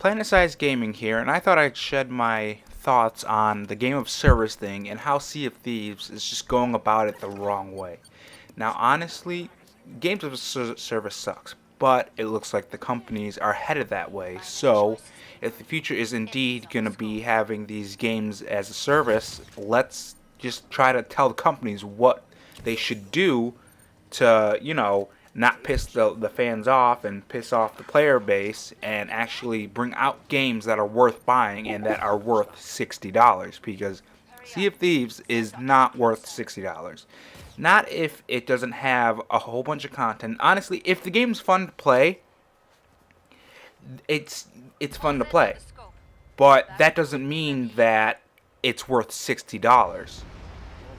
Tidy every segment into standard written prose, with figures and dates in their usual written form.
Planet Gaming here, and I thought I'd shed my thoughts on the game of service thing and how Sea of Thieves is just going about it the wrong way. Now, honestly, games of service sucks, but it looks like the companies are headed that way. So, if the future is indeed going to be having these games as a service, let's just try to tell the companies what they should do to, not piss the fans off and piss off the player base and actually bring out games that are worth buying and that are worth $60 because Sea of Thieves is not worth $60. Not if it doesn't have a whole bunch of content. Honestly, if the game's fun to play, it's fun to play. But that doesn't mean that it's worth $60.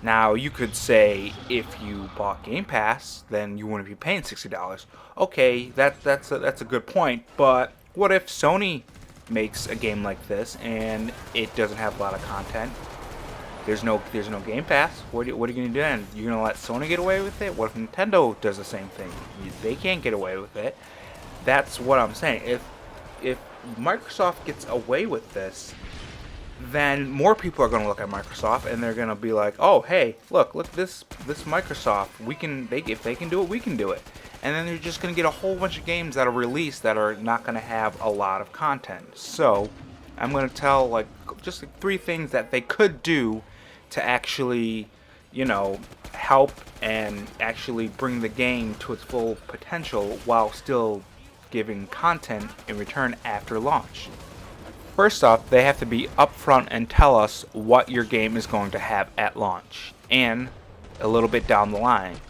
Now, you could say if you bought Game Pass, then you wouldn't be paying $60. Okay, that's a good point, but what if Sony makes a game like this and it doesn't have a lot of content? There's no Game Pass. What are you going to do then? You're going to let Sony get away with it? What if Nintendo does the same thing? They can't get away with it. That's what I'm saying. If Microsoft gets away with this, then more people are going to look at Microsoft and they're going to be like, "Oh, hey, look this Microsoft. If they can do it, we can do it." And then they're just going to get a whole bunch of games that are released that are not going to have a lot of content. So, I'm going to tell just three things that they could do to actually, help and actually bring the game to its full potential while still giving content in return after launch. First off, they have to be upfront and tell us what your game is going to have at launch and a little bit down the line.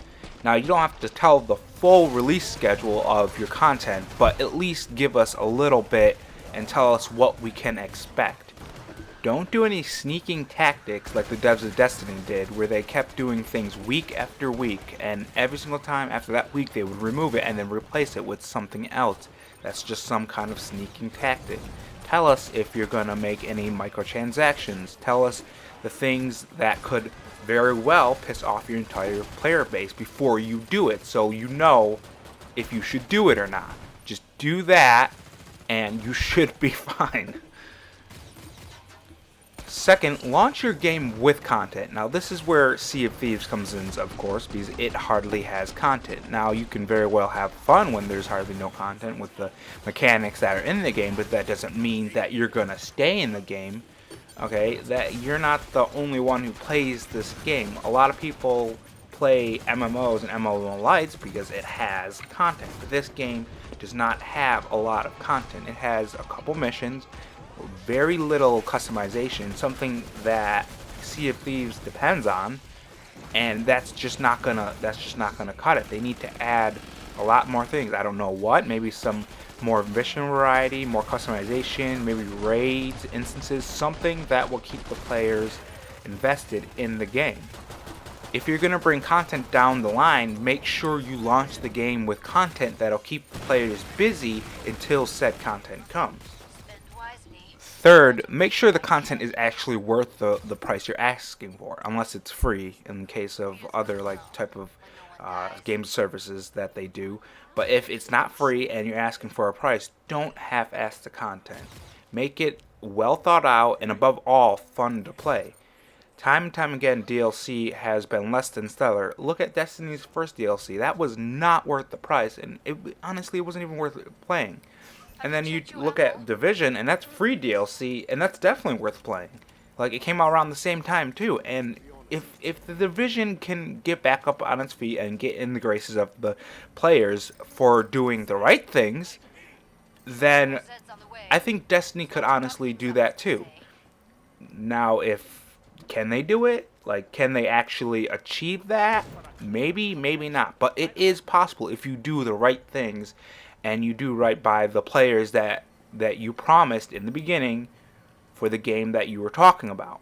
Now, you don't have to tell the full release schedule of your content, but at least give us a little bit and tell us what we can expect. Don't do any sneaking tactics like the devs of Destiny did, where they kept doing things week after week, and every single time after that week they would remove it and then replace it with something else. That's just some kind of sneaking tactic. Tell us if you're going to make any microtransactions. Tell us the things that could very well piss off your entire player base before you do it, so you know if you should do it or not. Just do that and you should be fine. Second, launch your game with content. Now, this is where Sea of Thieves comes in, of course, because it hardly has content. Now, you can very well have fun when there's hardly no content with the mechanics that are in the game, but that doesn't mean that you're going to stay in the game. Okay, that you're not the only one who plays this game. A lot of people play MMOs and MMO Lights because it has content, but this game does not have a lot of content. It has a couple missions, very little customization, something that Sea of Thieves depends on, and that's just not gonna cut it. They need to add a lot more things. I don't know what, maybe some more mission variety, more customization, maybe raids, instances, something that will keep the players invested in the game. If you're going to bring content down the line, make sure you launch the game with content that'll keep the players busy until said content comes. Third, make sure the content is actually worth the price you're asking for, unless it's free in case of other type of game services that they do. But if it's not free and you're asking for a price, don't half-ass the content. Make it well thought out and above all fun to play. Time and time again, DLC has been less than stellar. Look at Destiny's first DLC. That was not worth the price, and honestly, it wasn't even worth playing. And then you look at Division, and that's free DLC, and that's definitely worth playing. It came out around the same time, too. And if the Division can get back up on its feet and get in the graces of the players for doing the right things, then I think Destiny could honestly do that, too. Now, can they do it? Can they actually achieve that? Maybe, maybe not. But it is possible if you do the right things and you do right by the players that you promised in the beginning for the game that you were talking about.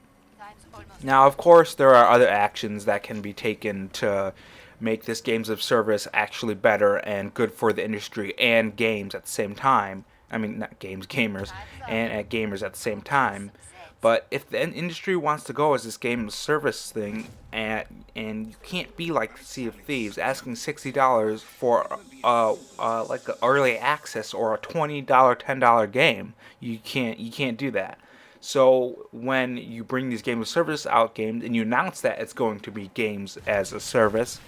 Now, of course, there are other actions that can be taken to make this games of service actually better and good for the industry and games at the same time. I mean, not games, gamers, and at gamers at the same time. But if the industry wants to go as this game as service thing, and you can't be like Sea of Thieves asking $60 for like an early access or a $20, $10 game, you can't do that. So when you bring these games of service out games and you announce that it's going to be games as a service,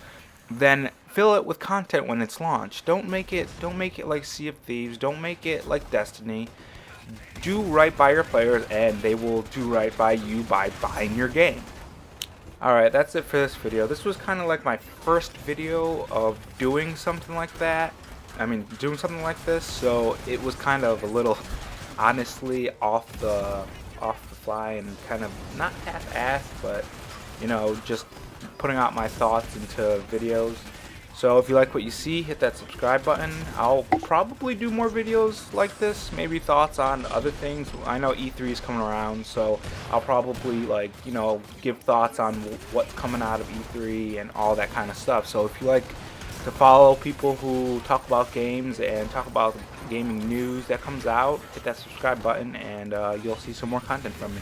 then fill it with content when it's launched. Don't make it like Sea of Thieves. Don't make it like Destiny. Do right by your players, and they will do right by you by buying your game. Alright, that's it for this video. This was kind of like my first video of doing something like that. Doing something like this, so it was kind of a little, honestly, off the fly and kind of not half-assed, but just putting out my thoughts into videos. So if you like what you see, hit that subscribe button. I'll probably do more videos like this, maybe thoughts on other things. I know E3 is coming around, so I'll probably give thoughts on what's coming out of E3 and all that kind of stuff. So if you like to follow people who talk about games and talk about gaming news that comes out, hit that subscribe button and you'll see some more content from me.